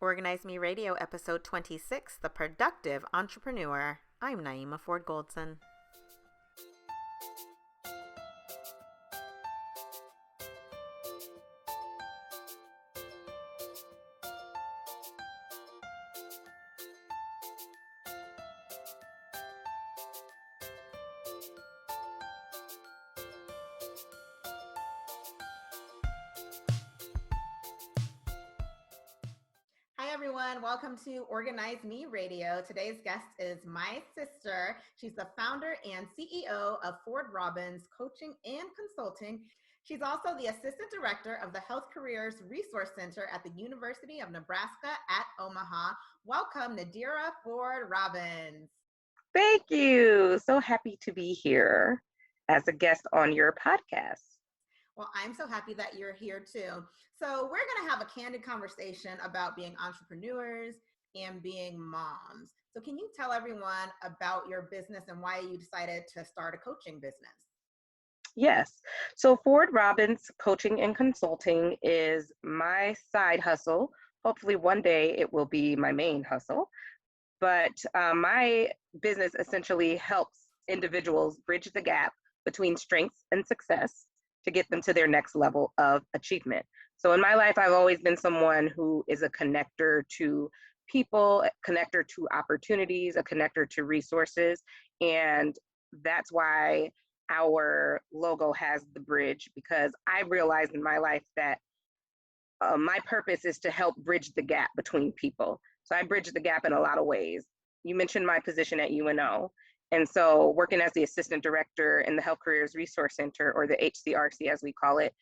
Organize Me Radio, episode 26, The Productive Entrepreneur. I'm Naeemah Ford-Goldson. Hi, everyone. Welcome to Organize Me Radio. Today's guest is my sister. She's the founder and CEO of Ford-Robbins Coaching and Consulting. She's also the Assistant Director of the Health Careers Resource Center at the University of Nebraska at Omaha. Welcome, Nadira Ford-Robbins. Thank you. So happy to be here as a guest on your podcast. Well, I'm so happy that you're here too. So we're going to have a candid conversation about being entrepreneurs and being moms. So can you tell everyone about your business and why you decided to start a coaching business? Yes. So Ford-Robbins Coaching and Consulting is my side hustle. Hopefully one day it will be my main hustle. But my business essentially helps individuals bridge the gap between strengths and success to get them to their next level of achievement. So in my life, I've always been someone who is a connector to people, a connector to opportunities, a connector to resources. And that's why our logo has the bridge, because I realized in my life that my purpose is to help bridge the gap between people. So I bridge the gap in a lot of ways. You mentioned my position at UNO. And so working as the assistant director in the Health Careers Resource Center, or the HCRC as we call it,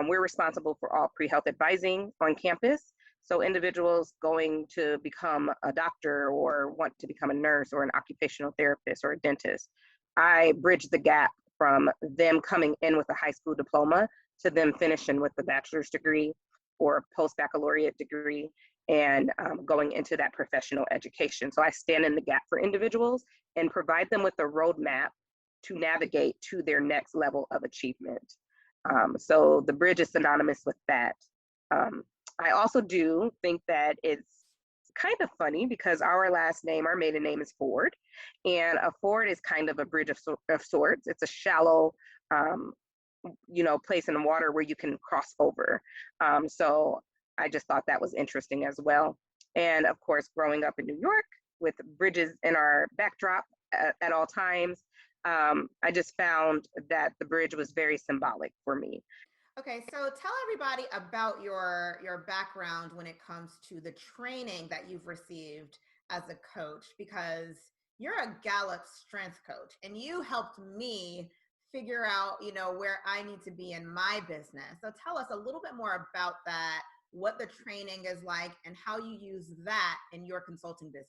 we're responsible for all pre-health advising on campus. So individuals going to become a doctor or want to become a nurse or an occupational therapist or a dentist, I bridge the gap from them coming in with a high school diploma to them finishing with a bachelor's degree or post-baccalaureate degree and going into that professional education. So I stand in the gap for individuals and provide them with a roadmap to navigate to their next level of achievement. So the bridge is synonymous with that. I also do think that it's kind of funny because our last name, our maiden name is Ford, and a ford is kind of a bridge of sorts. It's a shallow, place in the water where you can cross over. So I just thought that was interesting as well. And of course, growing up in New York with bridges in our backdrop at all times, I just found that the bridge was very symbolic for me. Okay, so tell everybody about your background when it comes to the training that you've received as a coach, because you're a Gallup strength coach and you helped me figure out, where I need to be in my business. So tell us a little bit more about that, what the training is like and how you use that in your consulting business.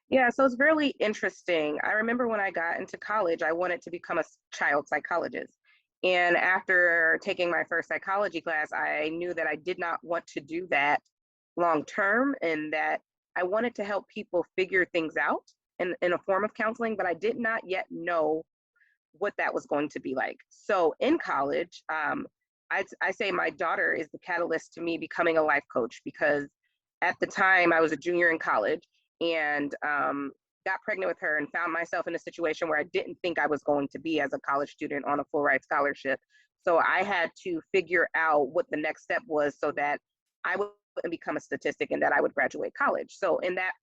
Yeah, so it's really interesting. I remember when I got into college, I wanted to become a child psychologist. And after taking my first psychology class, I knew that I did not want to do that long term and that I wanted to help people figure things out in a form of counseling, but I did not yet know what that was going to be like. So in college, I say my daughter is the catalyst to me becoming a life coach, because at the time I was a junior in college and got pregnant with her and found myself in a situation where I didn't think I was going to be as a college student on a full ride scholarship. So I had to figure out what the next step was so that I wouldn't become a statistic and that I would graduate college. So in that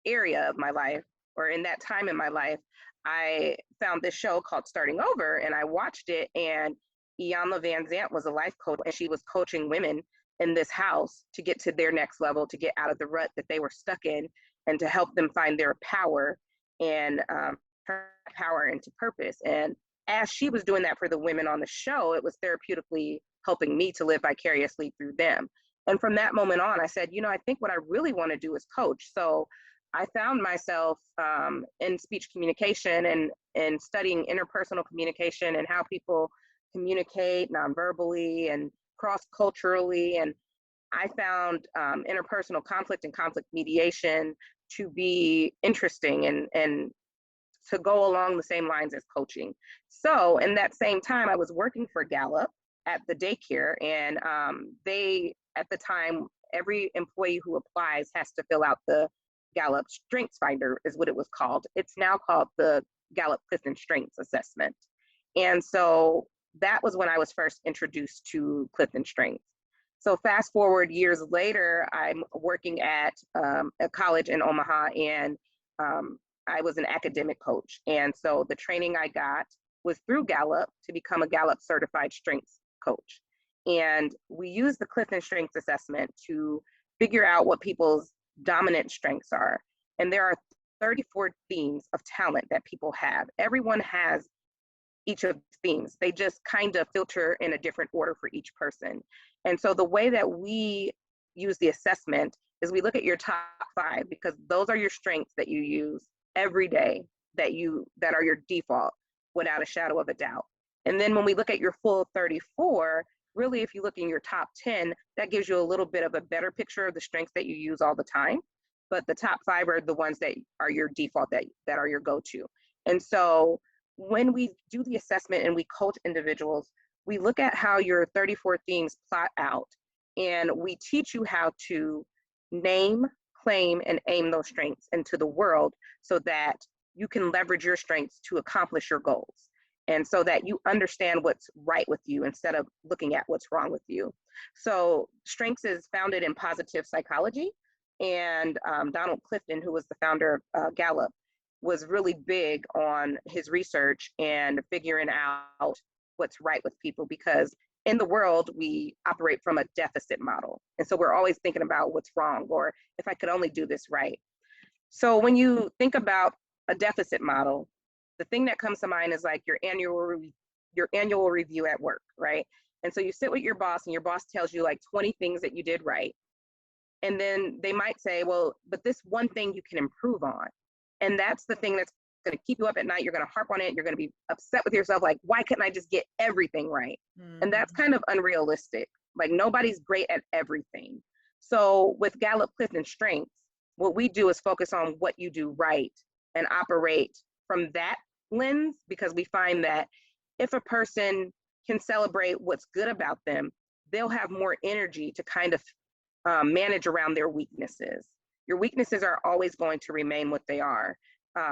area of my life, or in that time in my life, I found this show called Starting Over, and I watched it, and Iyanla Van Zant was a life coach, and she was coaching women in this house to get to their next level, to get out of the rut that they were stuck in, and to help them find their power and her power into purpose. And as she was doing that for the women on the show, it was therapeutically helping me to live vicariously through them. And from that moment on, I said, I think what I really want to do is coach. So I found myself in speech communication and studying interpersonal communication and how people communicate non-verbally and cross-culturally. And I found interpersonal conflict and conflict mediation to be interesting and to go along the same lines as coaching. So in that same time, I was working for Gallup at the daycare, and they, at the time, every employee who applies has to fill out the Gallup Strengths Finder, is what it was called. It's now called the Gallup Clifton Strengths Assessment. And so that was when I was first introduced to Clifton Strengths. So fast forward years later, I'm working at a college in Omaha, and I was an academic coach. And so the training I got was through Gallup to become a Gallup certified strengths coach. And we use the Clifton Strengths Assessment to figure out what people's dominant strengths are. And there are 34 themes of talent that people have. Everyone has each of the themes. They just kind of filter in a different order for each person. And so the way that we use the assessment is we look at your top 5, because those are your strengths that you use every day, that are your default without a shadow of a doubt. And then when we look at your full 34, really, if you look in your top 10, that gives you a little bit of a better picture of the strengths that you use all the time. But the top 5 are the ones that are your default, that are your go-to. And so when we do the assessment and we coach individuals, we look at how your 34 themes plot out, and we teach you how to name, claim, and aim those strengths into the world so that you can leverage your strengths to accomplish your goals. And so that you understand what's right with you instead of looking at what's wrong with you. So strengths is founded in positive psychology. And Donald Clifton, who was the founder of Gallup, was really big on his research and figuring out what's right with people, because in the world, we operate from a deficit model. And so we're always thinking about what's wrong, or if I could only do this right. So when you think about a deficit model, the thing that comes to mind is like your annual review at work, right? And so you sit with your boss, and your boss tells you like 20 things that you did right. And then they might say, well, but this one thing you can improve on. And that's the thing that's going to keep you up at night. You're going to harp on it. You're going to be upset with yourself. Like, why couldn't I just get everything right? Mm-hmm. And that's kind of unrealistic. Like, nobody's great at everything. So with Gallup Clifton Strengths, what we do is focus on what you do right and operate from that lens, because we find that if a person can celebrate what's good about them, they'll have more energy to kind of manage around their weaknesses. Your weaknesses are always going to remain what they are,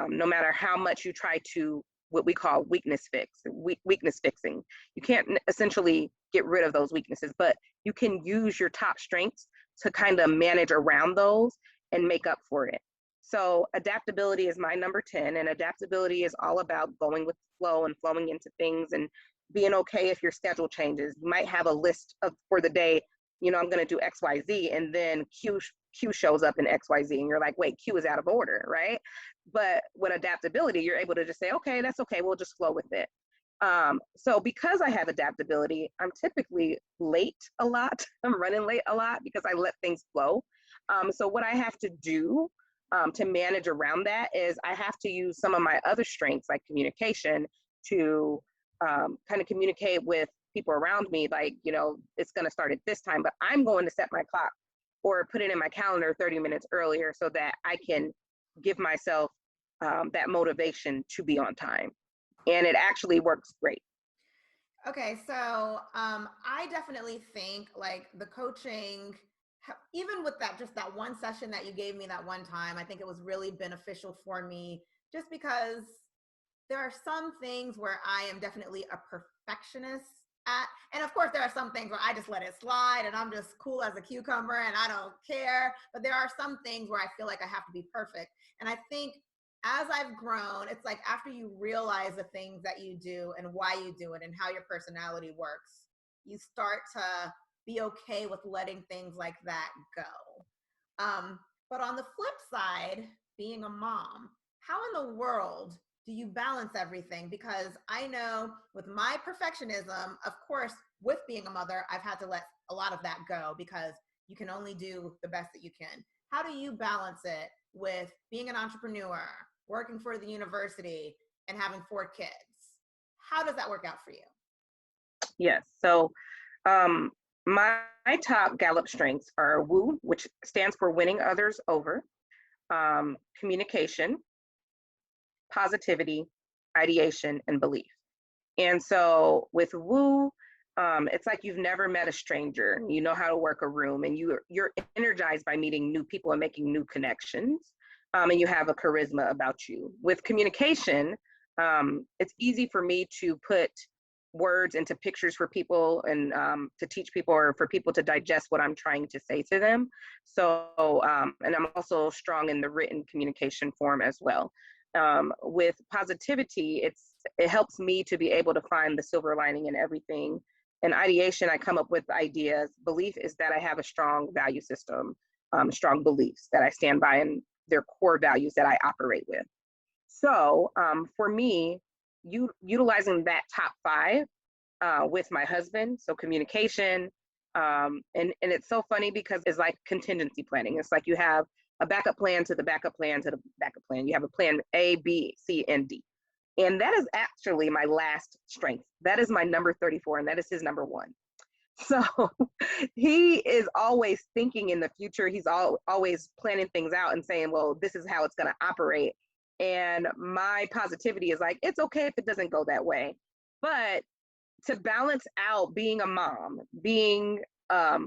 no matter how much you try to, what we call weakness fixing. You can't essentially get rid of those weaknesses, but you can use your top strengths to kind of manage around those and make up for it. So adaptability is my number 10, and adaptability is all about going with the flow and flowing into things and being okay if your schedule changes. You might have a list for the day, I'm going to do X, Y, Z, and then Q shows up in X, Y, Z, and you're like, wait, Q is out of order, right? But with adaptability, you're able to just say, okay, that's okay, we'll just flow with it. So because I have adaptability, I'm typically late a lot. I'm running late a lot because I let things flow. So what I have to do to manage around that is I have to use some of my other strengths, like communication, to kind of communicate with people around me, like, it's going to start at this time, but I'm going to set my clock or put it in my calendar 30 minutes earlier so that I can give myself that motivation to be on time. And it actually works great. Okay, so I definitely think like the coaching, even with just that one session that you gave me that one time, I think it was really beneficial for me, just because there are some things where I am definitely a perfectionist at. And of course, there are some things where I just let it slide and I'm just cool as a cucumber and I don't care. But there are some things where I feel like I have to be perfect. And I think as I've grown, it's like after you realize the things that you do and why you do it and how your personality works, you start to be okay with letting things like that go. But on the flip side, being a mom, how in the world do you balance everything? Because I know with my perfectionism, of course, with being a mother, I've had to let a lot of that go because you can only do the best that you can. How do you balance it with being an entrepreneur, working for the university, and having 4 kids? How does that work out for you? Yes. So my top Gallup strengths are WOO, which stands for winning others over, communication, positivity, ideation, and belief. And so with WOO, It's like you've never met a stranger. You know how to work a room, and you're energized by meeting new people and making new connections. And you have a charisma about you. With communication, it's easy for me to put words into pictures for people, and to teach people, or for people to digest what I'm trying to say to them. So, and I'm also strong in the written communication form as well. With positivity, it helps me to be able to find the silver lining in everything. In ideation, I come up with ideas. Belief is that I have a strong value system, strong beliefs that I stand by, and their core values that I operate with. So for me, utilizing that top five with my husband, so communication, and it's so funny because it's like contingency planning. It's like you have a backup plan to the backup plan to the backup plan. You have a plan A, B, C, and D. And that is actually my last strength. That is my number 34, and that is his number one. So he is always thinking in the future. He's always planning things out and saying, well, this is how it's going to operate. And my positivity is like, it's okay if it doesn't go that way. But to balance out being a mom, being a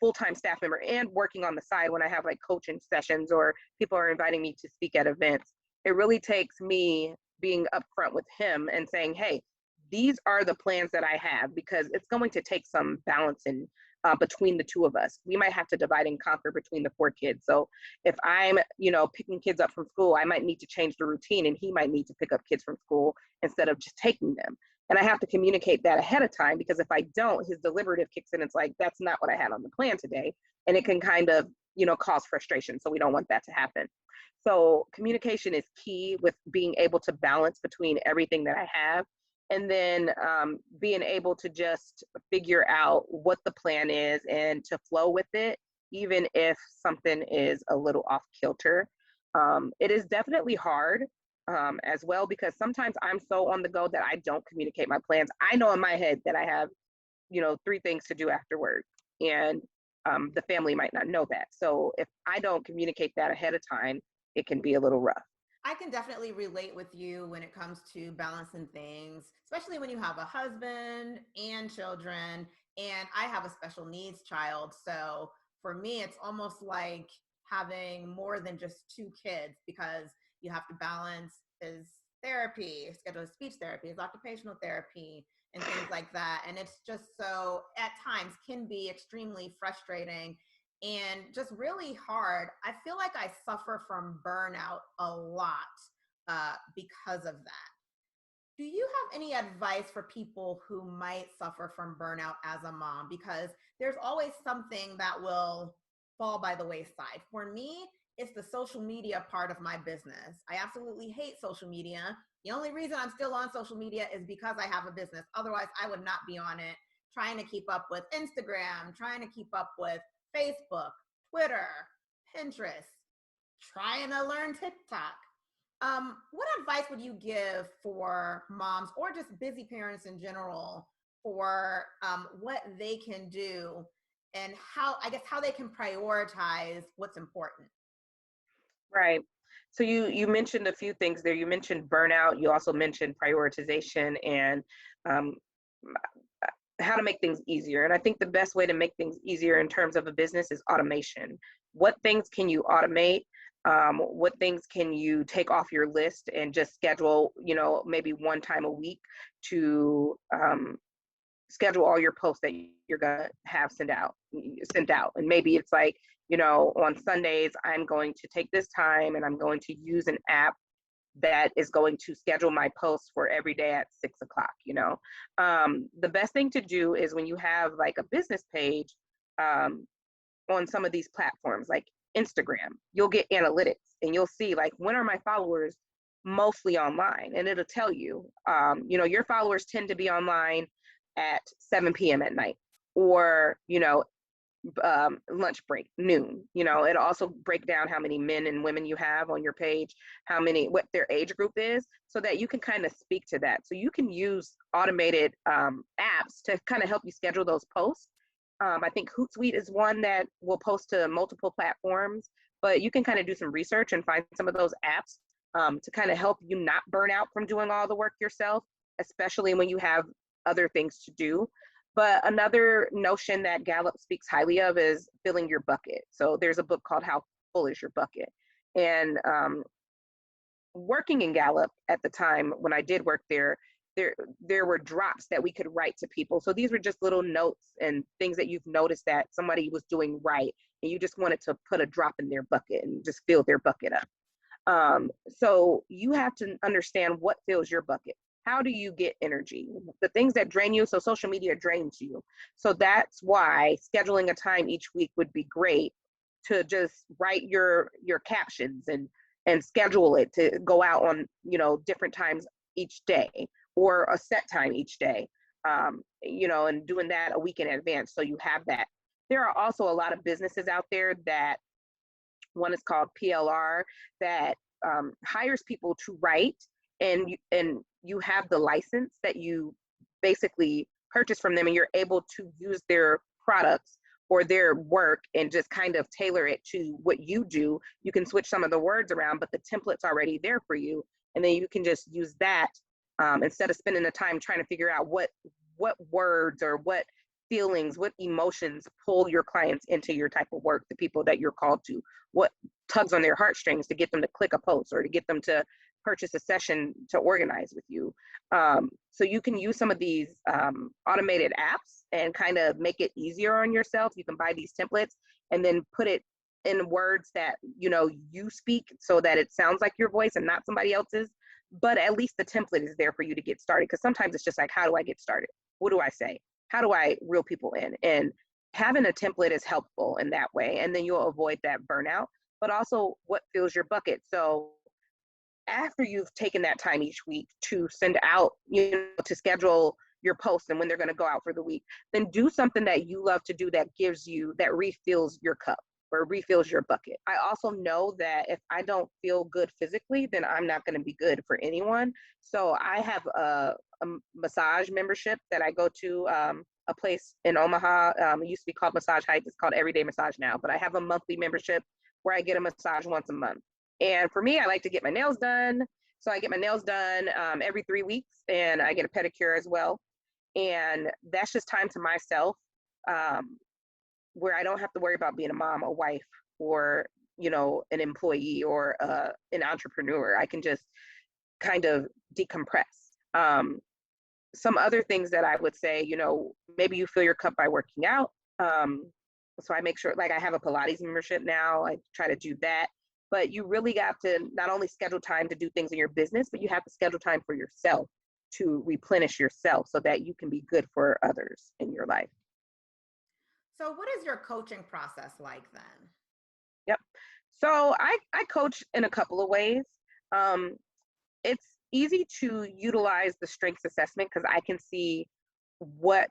full-time staff member, and working on the side when I have like coaching sessions or people are inviting me to speak at events, it really takes me being upfront with him and saying, hey, these are the plans that I have, because it's going to take some balancing between the two of us. We might have to divide and conquer between the 4 kids. So if I'm, picking kids up from school, I might need to change the routine, and he might need to pick up kids from school instead of just taking them. And I have to communicate that ahead of time, because if I don't, his deliberative kicks in. It's like, that's not what I had on the plan today. And it can kind of, cause frustration. So we don't want that to happen. So communication is key with being able to balance between everything that I have. And then being able to just figure out what the plan is and to flow with it, even if something is a little off kilter. It is definitely hard as well, because sometimes I'm so on the go that I don't communicate my plans. I know in my head that I have, 3 things to do after work, and the family might not know that. So if I don't communicate that ahead of time, it can be a little rough. I can definitely relate with you when it comes to balancing things, especially when you have a husband and children. And I have a special needs child. So for me, it's almost like having more than just 2 kids, because you have to balance his therapy, schedule his speech therapy, his occupational therapy, and things like that. And it's just so, at times, can be extremely frustrating and just really hard. I feel like I suffer from burnout a lot because of that. Do you have any advice for people who might suffer from burnout as a mom? Because there's always something that will fall by the wayside. For me, it's the social media part of my business. I absolutely hate social media. The only reason I'm still on social media is because I have a business. Otherwise, I would not be on it, trying to keep up with Instagram, trying to keep up with Facebook, Twitter, Pinterest, trying to learn TikTok. What advice would you give for moms, or just busy parents in general, for what they can do, and how they can prioritize what's important? Right. So you mentioned a few things there. You mentioned burnout. You also mentioned prioritization, and um, how to make things easier. And I think the best way to make things easier in terms of a business is automation. What things can you automate? What things can you take off your list and just schedule, maybe one time a week to schedule all your posts that you're gonna have sent out. And maybe it's like, on Sundays, I'm going to take this time and I'm going to use an app that is going to schedule my posts for every day at 6 o'clock. The best thing to do is, when you have like a business page on some of these platforms like Instagram, you'll get analytics and you'll see like, when are my followers mostly online? And it'll tell you, your followers tend to be online at 7 p.m. at night, or, lunch break, noon. It'll also break down how many men and women you have on your page, what their age group is, so that you can kind of speak to that. So you can use automated apps to kind of help you schedule those posts. I think Hootsuite is one that will post to multiple platforms, but you can kind of do some research and find some of those apps to kind of help you not burn out from doing all the work yourself, especially when you have other things to do. But another notion that Gallup speaks highly of is filling your bucket. So there's a book called How Full is Your Bucket? And working in Gallup at the time when I did work there, there were drops that we could write to people. So these were just little notes and things that you've noticed that somebody was doing right, and you just wanted to put a drop in their bucket and just fill their bucket up. So you have to understand what fills your bucket. How do you get energy? The things that drain you, so social media drains you. So that's why scheduling a time each week would be great, to just write your captions and schedule it to go out on, you know, different times each day, or a set time each day, you know, and doing that a week in advance so you have that. There are also a lot of businesses out there that, one is called PLR, that hires people to write, and you have the license that you basically purchase from them, and you're able to use their products or their work and just kind of tailor it to what you do. You can switch some of the words around, but the template's already there for you, and then you can just use that, instead of spending the time trying to figure out what words or what feelings, what emotions pull your clients into your type of work, the people that you're called to, what tugs on their heartstrings to get them to click a post or to get them to purchase a session to organize with you. So you can use some of these automated apps and kind of make it easier on yourself. You can buy these templates and then put it in words that, you know, you speak, so that it sounds like your voice and not somebody else's. But at least the template is there for you to get started, because sometimes it's just like, how do I get started? What do I say? How do I reel people in? And having a template is helpful in that way. And then you'll avoid that burnout, but also what fills your bucket. So after you've taken that time each week to send out, you know, to schedule your posts and when they're going to go out for the week, then do something that you love to do that gives you, that refills your cup or refills your bucket. I also know that if I don't feel good physically, then I'm not going to be good for anyone. So I have a massage membership that I go to, a place in Omaha. It used to be called Massage Heights. It's called Everyday Massage now, but I have a monthly membership where I get a massage once a month. And for me, I like to get my nails done. So I get my nails done every 3 weeks, and I get a pedicure as well. And that's just time to myself, where I don't have to worry about being a mom, a wife, or, you know, an employee, or an entrepreneur. I can just kind of decompress. Some other things that I would say, you know, maybe you fill your cup by working out. So I make sure, like, I have a Pilates membership now. I try to do that. But you really got to not only schedule time to do things in your business, but you have to schedule time for yourself to replenish yourself so that you can be good for others in your life. So what is your coaching process like then? Yep. So I coach in a couple of ways. It's easy to utilize the strengths assessment because I can see what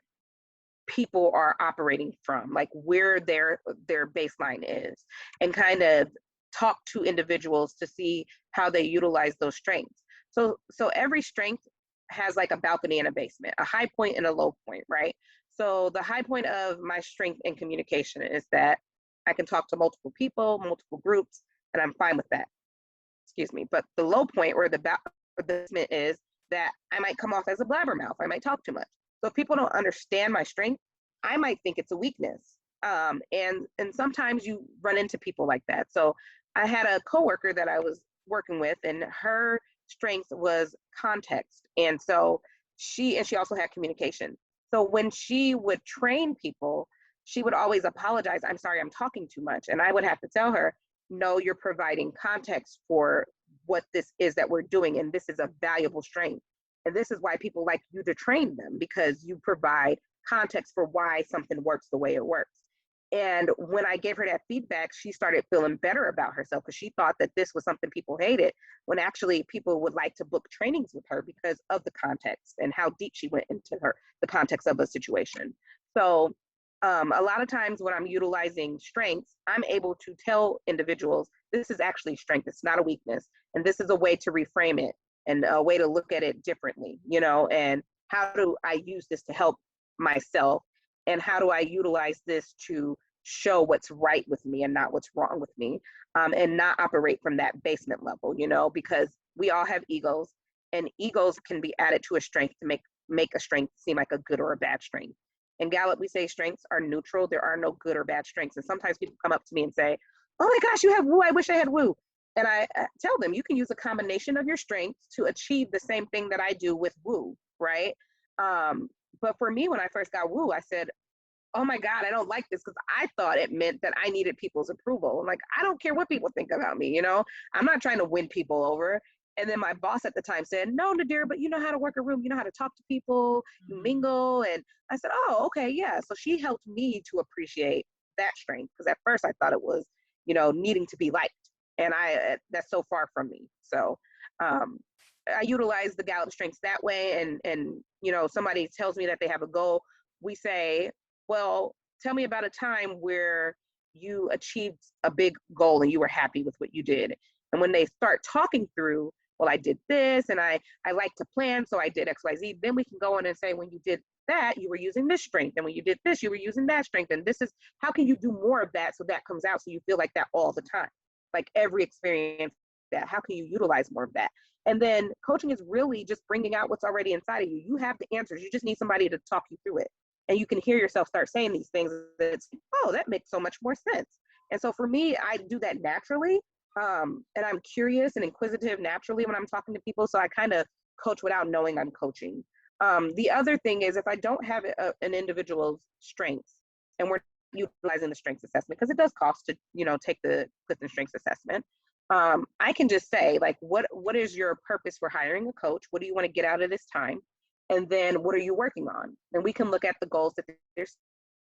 people are operating from, like where their baseline is, and kind of talk to individuals to see how they utilize those strengths. So every strength has like a balcony and a basement, a high point and a low point, right? So the high point of my strength in communication is that I can talk to multiple people, multiple groups, and I'm fine with that. Excuse me. But the low point, or the basement, is that I might come off as a blabbermouth. I might talk too much. So if people don't understand my strength, I might think it's a weakness. And sometimes you run into people like that. So I had a coworker that I was working with, and her strength was context. And so she also had communication. So when she would train people, she would always apologize. I'm sorry, I'm talking too much. And I would have to tell her, no, you're providing context for what this is that we're doing. And this is a valuable strength. And this is why people like you to train them, because you provide context for why something works the way it works. And when I gave her that feedback, she started feeling better about herself, because she thought that this was something people hated, when actually people would like to book trainings with her because of the context and how deep she went into the context of a situation. So a lot of times when I'm utilizing strengths, I'm able to tell individuals, this is actually strength, it's not a weakness. And this is a way to reframe it and a way to look at it differently, you know, and how do I use this to help myself? And how do I utilize this to show what's right with me and not what's wrong with me, and not operate from that basement level, you know, because we all have egos, and egos can be added to a strength to make a strength seem like a good or a bad strength. In Gallup, we say strengths are neutral. There are no good or bad strengths. And sometimes people come up to me and say, oh my gosh, you have woo. I wish I had woo. And I tell them you can use a combination of your strengths to achieve the same thing that I do with woo, right? But for me, when I first got woo, I said, oh my God, I don't like this, because I thought it meant that I needed people's approval. I'm like, I don't care what people think about me, you know? I'm not trying to win people over. And then my boss at the time said, no, Nadira, but you know how to work a room. You know how to talk to people, you mingle. And I said, oh, okay, yeah. So she helped me to appreciate that strength, because at first I thought it was, you know, needing to be liked. And that's so far from me. So I utilize the Gallup strengths that way. And, you know, somebody tells me that they have a goal. We say, well, tell me about a time where you achieved a big goal and you were happy with what you did. And when they start talking through, well, I did this and I like to plan, so I did X, Y, Z. Then we can go on and say, when you did that, you were using this strength. And when you did this, you were using that strength. And this is, how can you do more of that so that comes out so you feel like that all the time? Like every experience that, how can you utilize more of that? And then coaching is really just bringing out what's already inside of you. You have the answers. You just need somebody to talk you through it. And you can hear yourself start saying these things. It's, oh, that makes so much more sense. And so for me, I do that naturally. And I'm curious and inquisitive naturally when I'm talking to people. So I kind of coach without knowing I'm coaching. The other thing is, if I don't have an individual's strengths, and we're utilizing the strengths assessment, because it does cost to, you know, take the Clifton Strengths Assessment. I can just say, like, what is your purpose for hiring a coach? What do you want to get out of this time? And then what are you working on? And we can look at the goals that there's,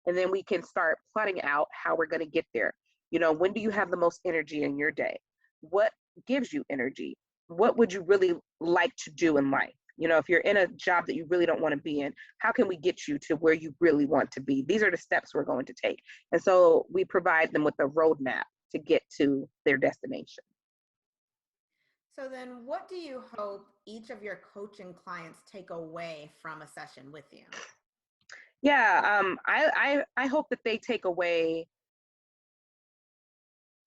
and then we can start plotting out how we're going to get there. You know, when do you have the most energy in your day? What gives you energy? What would you really like to do in life? You know, if you're in a job that you really don't want to be in, how can we get you to where you really want to be? These are the steps we're going to take. And so we provide them with a roadmap to get to their destination. So then what do you hope each of your coaching clients take away from a session with you? Yeah, I hope that they take away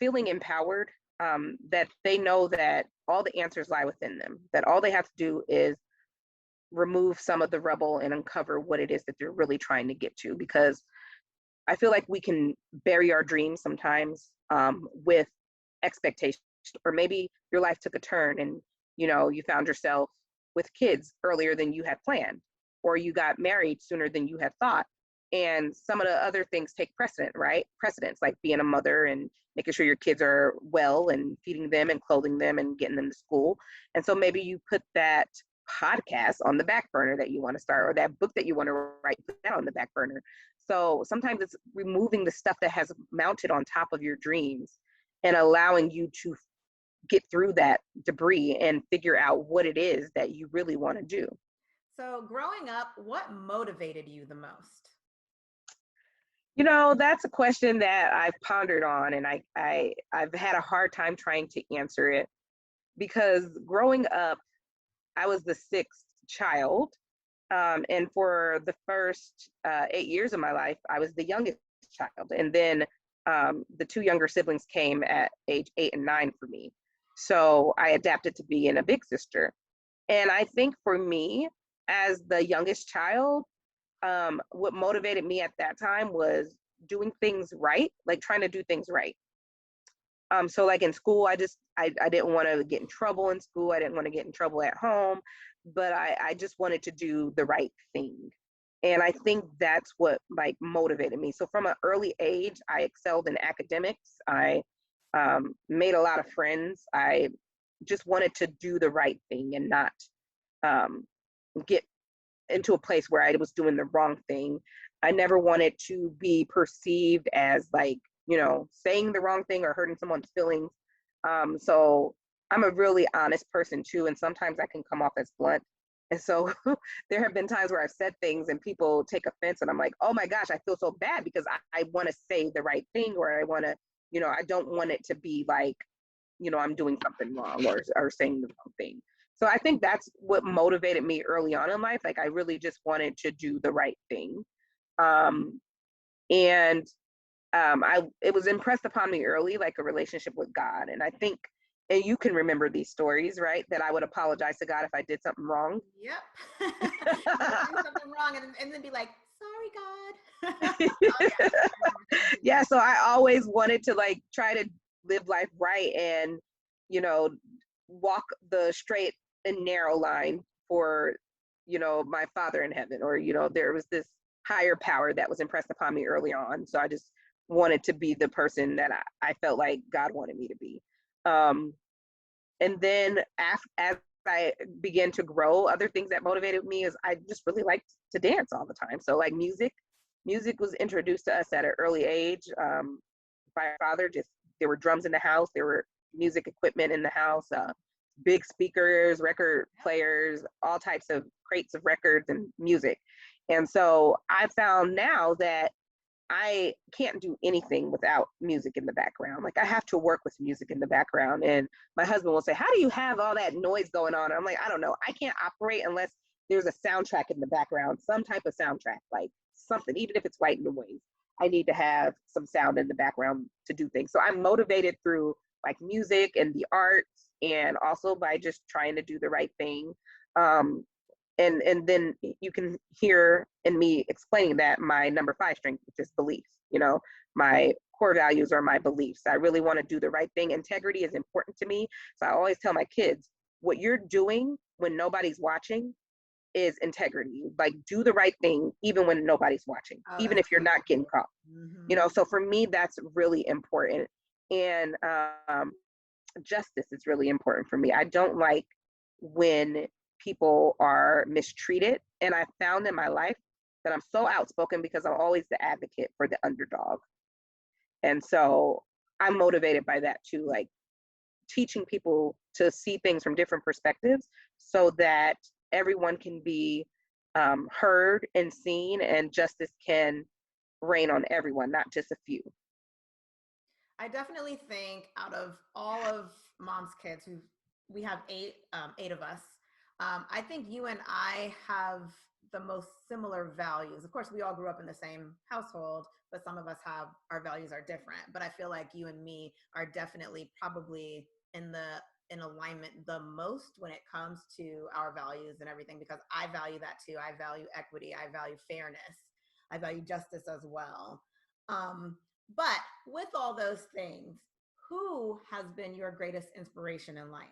feeling empowered, that they know that all the answers lie within them, that all they have to do is remove some of the rubble and uncover what it is that they're really trying to get to. Because I feel like we can bury our dreams sometimes with expectations, or maybe your life took a turn and, you know, you found yourself with kids earlier than you had planned, or you got married sooner than you had thought. And some of the other things take precedent, right? Precedence, like being a mother and making sure your kids are well and feeding them and clothing them and getting them to school. And so maybe you put that podcast on the back burner that you want to start, or that book that you want to write, put that on the back burner. So sometimes it's removing the stuff that has mounted on top of your dreams and allowing you to get through that debris and figure out what it is that you really want to do. So growing up, what motivated you the most? You know, that's a question that I've pondered on, and I've had a hard time trying to answer it, because growing up, I was the sixth child. And for the first 8 years of my life, I was the youngest child. And then the two younger siblings came at age 8 and 9 for me. So I adapted to being a big sister. And I think for me, as the youngest child, what motivated me at that time was doing things right, like trying to do things right. So like in school, I didn't want to get in trouble in school. I didn't want to get in trouble at home, but I just wanted to do the right thing. And I think that's what like motivated me. So from an early age, I excelled in academics. I made a lot of friends. I just wanted to do the right thing and not get into a place where I was doing the wrong thing. I never wanted to be perceived as like, you know, saying the wrong thing or hurting someone's feelings. So I'm a really honest person too, and sometimes I can come off as blunt. And so there have been times where I've said things and people take offense, and I'm like, oh my gosh, I feel so bad, because I want to say the right thing, or I want to, you know, I don't want it to be like, you know, I'm doing something wrong or saying the wrong thing. So I think that's what motivated me early on in life. Like I really just wanted to do the right thing. And it was impressed upon me early, like a relationship with God. And I think, and you can remember these stories, right? That I would apologize to God if I did something wrong. Yep. Do something wrong and then be like, sorry, God. Oh, yeah. Yeah, so I always wanted to like try to live life right and, you know, walk the straight and narrow line for, you know, my Father in heaven, or, you know, there was this higher power that was impressed upon me early on. So I just wanted to be the person that I felt like God wanted me to be. Um, and then as I began to grow, other things that motivated me is I just really liked to dance all the time. So like music was introduced to us at an early age by our father. Just there were drums in the house, there were music equipment in the house, big speakers, record players, all types of crates of records and music. And so I found now that I can't do anything without music in the background. Like I have to work with music in the background. And my husband will say, "How do you have all that noise going on?" And I'm like, "I don't know. I can't operate unless there's a soundtrack in the background, some type of soundtrack, like something, even if it's white noise. I need to have some sound in the background to do things." So I'm motivated through like music and the arts, and also by just trying to do the right thing. Um, and then you can hear in me explaining that my number 5 strength, which is beliefs. You know, my core values are my beliefs. I really want to do the right thing. Integrity is important to me. So I always tell my kids, what you're doing when nobody's watching is integrity. Like do the right thing even when nobody's watching, Oh, even if you're not getting caught. mm-hmm. You know, so for me that's really important. And justice is really important for me. I don't like when people are mistreated. And I found in my life that I'm so outspoken because I'm always the advocate for the underdog. And so I'm motivated by that too, like teaching people to see things from different perspectives so that everyone can be heard and seen, and justice can reign on everyone, not just a few. I definitely think out of all of mom's kids, we have eight of us. I think you and I have the most similar values. Of course, we all grew up in the same household, but some of us have our values are different. But I feel like you and me are definitely probably in alignment the most when it comes to our values and everything, because I value that too. I value equity. I value fairness. I value justice as well. But with all those things, who has been your greatest inspiration in life?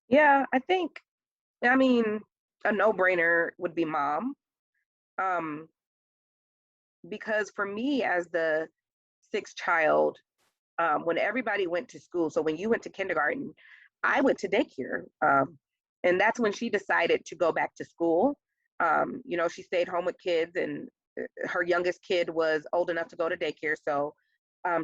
Yeah, I mean, a no-brainer would be mom. Um, because for me, as the 6th child, when everybody went to school, so when you went to kindergarten, I went to daycare. And that's when she decided to go back to school. You know, she stayed home with kids, and her youngest kid was old enough to go to daycare. So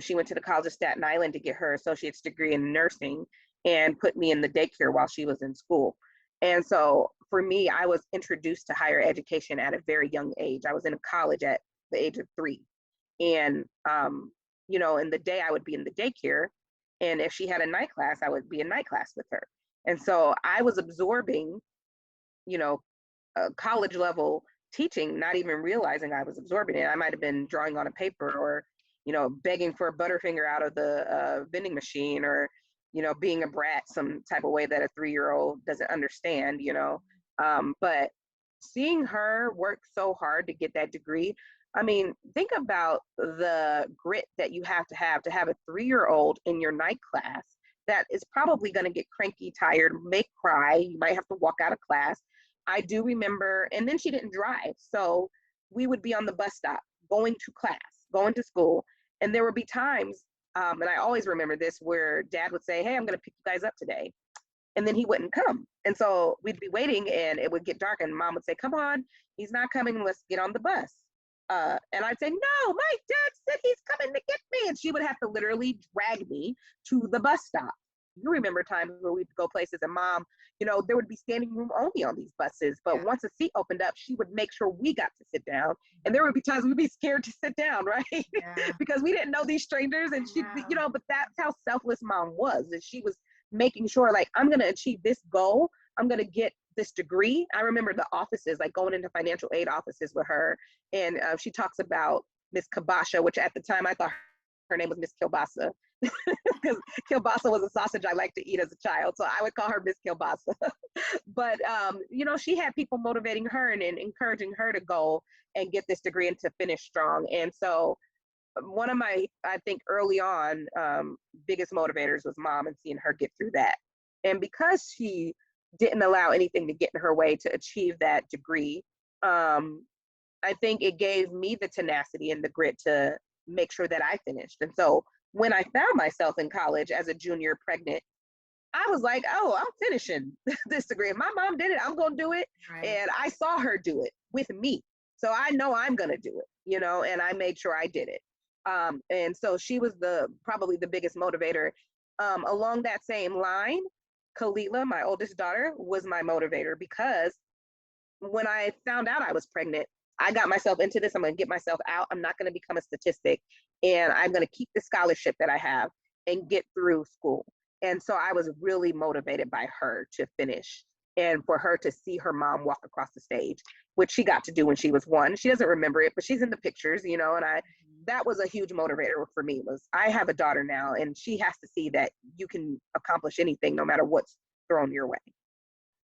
she went to the College of Staten Island to get her associate's degree in nursing and put me in the daycare while she was in school. And so for me, I was introduced to higher education at a very young age. I was in college at the age of 3. And, you know, in the day I would be in the daycare. And if she had a night class, I would be in night class with her. And so I was absorbing, you know, college level teaching, not even realizing I was absorbing it. I might have been drawing on a paper, or, you know, begging for a Butterfinger out of the vending machine, or, you know, being a brat some type of way that a 3-year-old doesn't understand, you know. But seeing her work so hard to get that degree, I mean, think about the grit that you have to have a 3-year-old in your night class that is probably going to get cranky, tired, may cry. You might have to walk out of class. I do remember, and then she didn't drive. So we would be on the bus stop going to class, going to school. And there would be times, and I always remember this, where dad would say, "Hey, I'm going to pick you guys up today." And then he wouldn't come. And so we'd be waiting, and it would get dark, and mom would say, "Come on, he's not coming. Let's get on the bus." And I'd say, "No, my dad said he's coming to get me." And she would have to literally drag me to the bus stop. You remember times where we'd go places and mom, you know, there would be standing room only on these buses. But Yeah. once a seat opened up, she would make sure we got to sit down. And there would be times we'd be scared to sit down, right? Yeah. Because we didn't know these strangers. And she, Yeah. you know, but that's how selfless mom was. And she was making sure, like, I'm going to achieve this goal. I'm going to get this degree. I remember the offices, like going into financial aid offices with her. And she talks about Miss Kabasha, which at the time I thought her name was Miss Kielbasa because kielbasa was a sausage I liked to eat as a child. So I would call her Miss Kielbasa. But, she had people motivating her and encouraging her to go and get this degree and to finish strong. And so one of my, I think early on, biggest motivators was mom and seeing her get through that. And because she didn't allow anything to get in her way to achieve that degree, I think it gave me the tenacity and the grit to make sure that I finished. And so when I found myself in college as a junior pregnant, I was like, oh, I'm finishing this degree. If my mom did it, I'm going to do it. Right. And I saw her do it with me. So I know I'm going to do it, and I made sure I did it. And so she was probably the biggest motivator. Along that same line, Kalila, my oldest daughter, was my motivator because when I found out I was pregnant, I got myself into this. I'm going to get myself out. I'm not going to become a statistic. And I'm going to keep the scholarship that I have and get through school. And so I was really motivated by her to finish and for her to see her mom walk across the stage, which she got to do when she was 1. She doesn't remember it, but she's in the pictures, and that was a huge motivator for me. Was I have a daughter now, and she has to see that you can accomplish anything no matter what's thrown your way.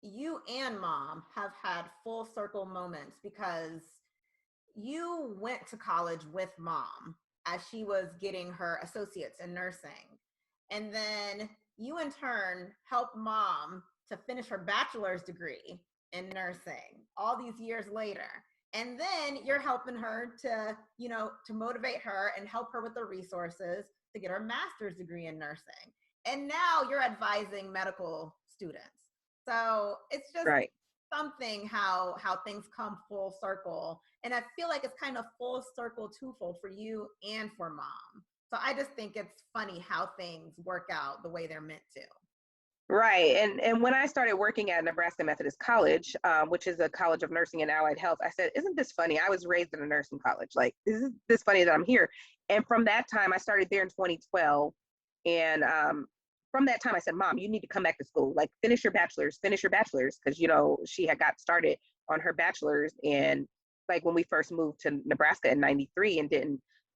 You and mom have had full circle moments because you went to college with mom as she was getting her associates in nursing. And then you in turn helped mom to finish her bachelor's degree in nursing all these years later. And then you're helping her to, to motivate her and help her with the resources to get her master's degree in nursing. And now you're advising medical students. So it's just right. something how things come full circle. And I feel like it's kind of full circle twofold for you and for mom. So I just think it's funny how things work out the way they're meant to. Right. And when I started working at Nebraska Methodist College, which is a college of nursing and allied health, I said, isn't this funny? I was raised in a nursing college. Like, is this funny that I'm here? And from that time, I started there in 2012. And from that time, I said, Mom, you need to come back to school. Like, finish your bachelor's. Because, she had got started on her bachelor's. And like when we first moved to Nebraska in 93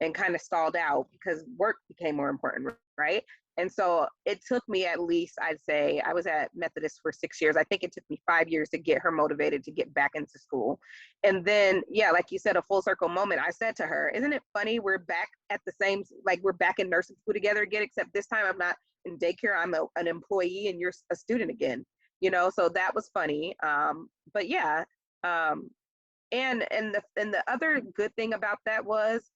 and kind of stalled out because work became more important, right? And so it took me at least, I'd say, I was at Methodist for 6 years. I think it took me 5 years to get her motivated to get back into school. And then, like you said, a full circle moment. I said to her, isn't it funny? We're back at the same, like we're back in nursing school together again, except this time I'm not in daycare. I'm an employee and you're a student again, so that was funny. But yeah. And the other good thing about that was,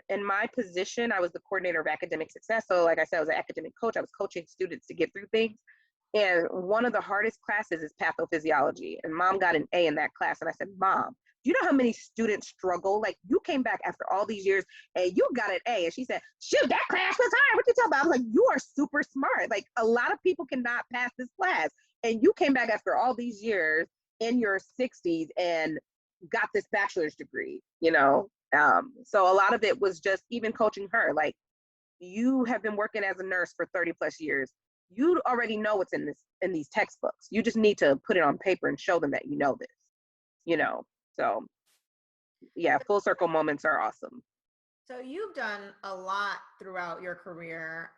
in my position, I was the coordinator of academic success. So like I said, I was an academic coach. I was coaching students to get through things. And one of the hardest classes is pathophysiology. And mom got an A in that class. And I said, Mom, do you know how many students struggle? Like, you came back after all these years and you got an A. And she said, shoot, that class was hard. What you talking about? I was like, you are super smart. Like, a lot of people cannot pass this class. And you came back after all these years in your 60s and got this bachelor's degree, so a lot of it was just even coaching her. Like, you have been working as a nurse for 30 plus years. You already know what's in these textbooks. You just need to put it on paper and show them that you know this, so yeah, full circle moments are awesome. So you've done a lot throughout your career.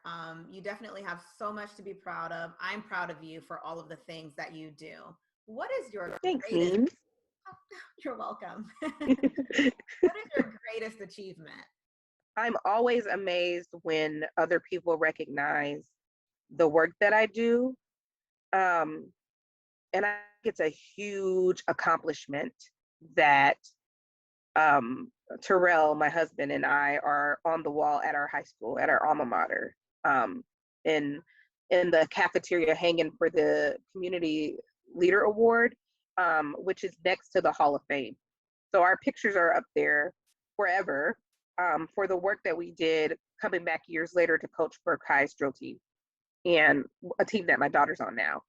You definitely have so much to be proud of. I'm proud of you for all of the things that you do. What is your Thanks, greatest? Neem. You're welcome. What is your greatest achievement? I'm always amazed when other people recognize the work that I do. And I think it's a huge accomplishment that Terrell, my husband, and I are on the wall at our high school, at our alma mater, in the cafeteria hanging for the Community Leader Award, which is next to the Hall of Fame. So our pictures are up there forever for the work that we did coming back years later to coach Burke High's drill team and a team that my daughter's on now.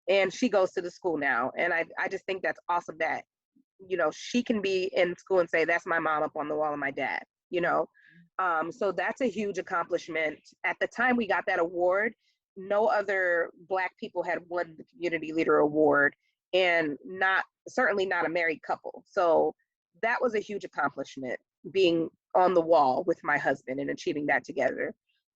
And she goes to the school now. And I just think that's awesome that, she can be in school and say, that's my mom up on the wall and my dad, so that's a huge accomplishment. At the time we got that award, no other Black people had won the Community Leader Award, and certainly not a married couple. So that was a huge accomplishment, being on the wall with my husband and achieving that together.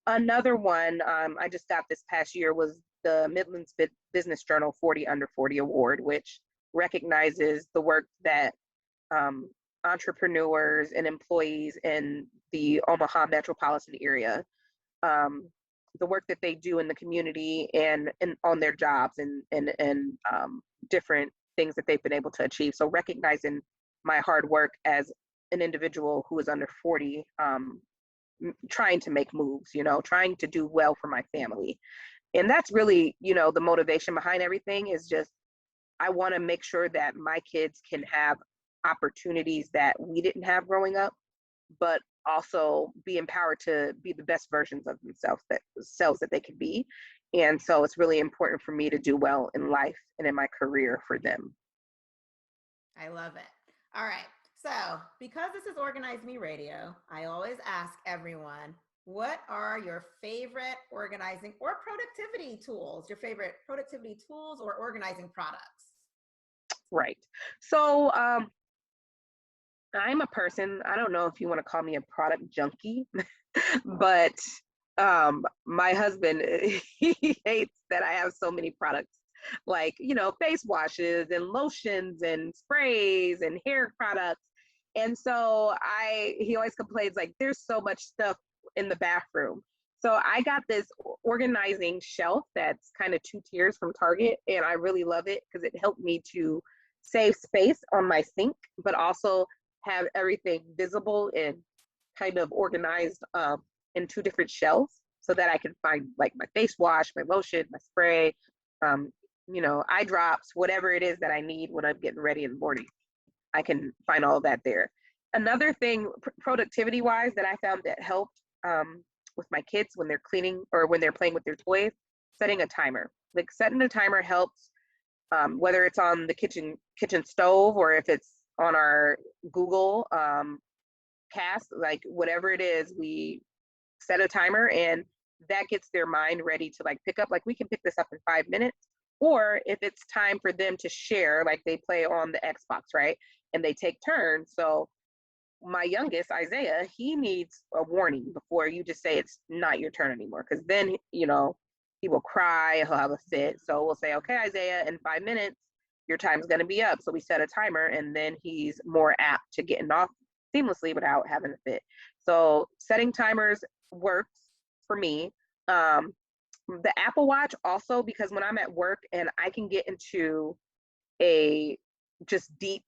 Another one I just got this past year was the Midlands Business Journal 40 Under 40 Award, which recognizes the work that um, entrepreneurs and employees in the Omaha metropolitan area, um, the work that they do in the community and on their jobs and different things that they've been able to achieve. So recognizing my hard work as an individual who is under 40, trying to make moves, trying to do well for my family. And that's really, the motivation behind everything is just, I want to make sure that my kids can have opportunities that we didn't have growing up, but also be empowered to be the best versions of themselves that they can be. And so it's really important for me to do well in life and in my career for them. I love it. All right. So, because this is Organize Me Radio, I always ask everyone, what are your favorite organizing or productivity tools? Your favorite productivity tools or organizing products? Right. So I'm a person, I don't know if you want to call me a product junkie, but my husband, he hates that I have so many products, like, face washes and lotions and sprays and hair products. And so he always complains, like, there's so much stuff in the bathroom. So I got this organizing shelf that's kind of 2 tiers from Target, and I really love it because it helped me to save space on my sink, but also have everything visible and kind of organized in 2 different shelves so that I can find, like, my face wash, my lotion, my spray, eye drops, whatever it is that I need when I'm getting ready in the morning. I can find all of that there. Another thing, productivity wise, that I found that helped with my kids when they're cleaning or when they're playing with their toys, setting a timer. Like, setting a timer helps, whether it's on the kitchen stove or if it's on our Google cast, like whatever it is, we set a timer and that gets their mind ready to, like, pick up, like, we can pick this up in 5 minutes. Or if it's time for them to share, like they play on the Xbox, right? And they take turns. So my youngest, Isaiah, he needs a warning before you just say it's not your turn anymore. Because then, he will cry, he'll have a fit. So we'll say, okay, Isaiah, in 5 minutes, your time's going to be up. So we set a timer, and then he's more apt to getting off seamlessly without having a fit. So setting timers works for me. The Apple Watch also, because when I'm at work and I can get into a just deep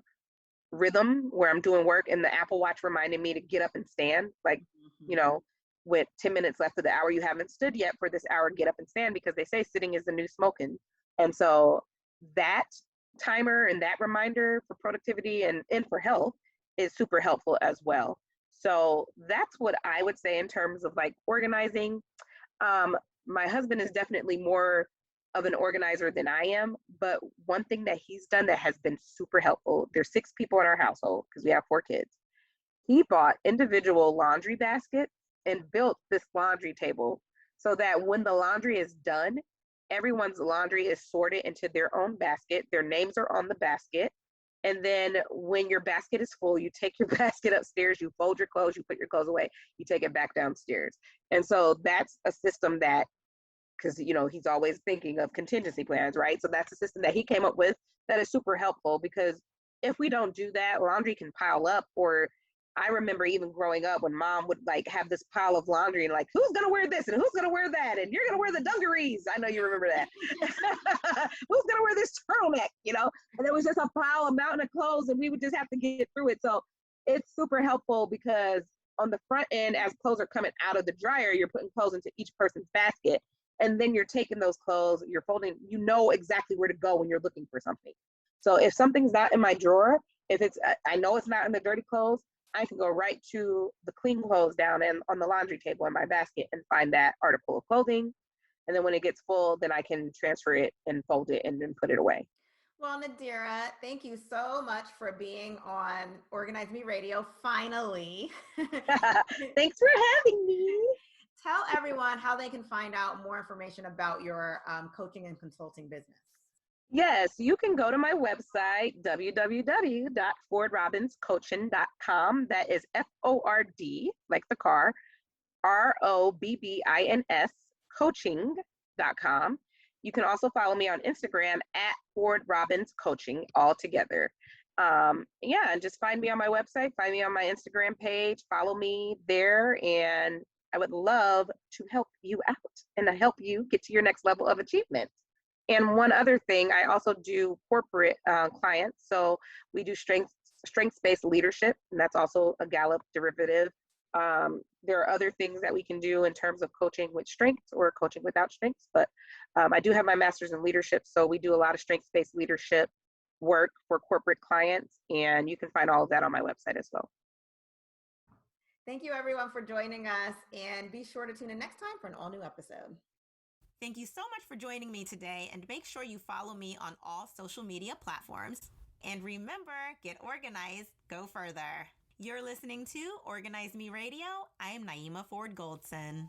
rhythm where I'm doing work, and the Apple Watch reminded me to get up and stand, like, with 10 minutes left of the hour, you haven't stood yet for this hour, get up and stand, because they say sitting is the new smoking. And so that timer and that reminder for productivity and for health is super helpful as well. So that's what I would say in terms of, like, organizing. My husband is definitely more of an organizer than I am, but one thing that he's done that has been super helpful, there's 6 people in our household because we have 4 kids. He bought individual laundry baskets and built this laundry table so that when the laundry is done, everyone's laundry is sorted into their own basket. Their names are on the basket. And then when your basket is full, you take your basket upstairs, you fold your clothes, you put your clothes away, you take it back downstairs. And so that's a system that, because, he's always thinking of contingency plans, right? So that's a system that he came up with that is super helpful, because if we don't do that, laundry can pile up. Or I remember even growing up when mom would, like, have this pile of laundry and, like, who's going to wear this and who's going to wear that? And you're going to wear the dungarees. I know you remember that. Who's going to wear this turtleneck, And it was just a pile, a mountain of clothes, and we would just have to get through it. So it's super helpful because on the front end, as clothes are coming out of the dryer, you're putting clothes into each person's basket. And then you're taking those clothes, you're folding, exactly where to go when you're looking for something. So if something's not in my drawer, I know it's not in the dirty clothes, I can go right to the clean clothes down and on the laundry table in my basket and find that article of clothing. And then when it gets full, then I can transfer it and fold it and then put it away. Well, Nadira, thank you so much for being on Organize Me Radio, finally. Thanks for having me. Tell everyone how they can find out more information about your coaching and consulting business. Yes, you can go to my website, www.fordrobbinscoaching.com. That is FORD, like the car, ROBBINS coaching.com. You can also follow me on Instagram at Ford Robbins Coaching, all together. Yeah, and just find me on my website, find me on my Instagram page, follow me there, and I would love to help you out and to help you get to your next level of achievement. And one other thing, I also do corporate clients. So we do strengths-based leadership, and that's also a Gallup derivative. There are other things that we can do in terms of coaching with strengths or coaching without strengths, but I do have my master's in leadership, so we do a lot of strengths-based leadership work for corporate clients, and you can find all of that on my website as well. Thank you, everyone, for joining us, and be sure to tune in next time for an all-new episode. Thank you so much for joining me today, and make sure you follow me on all social media platforms. And remember, get organized, go further. You're listening to Organize Me Radio. I am Naeemah Ford-Goldson.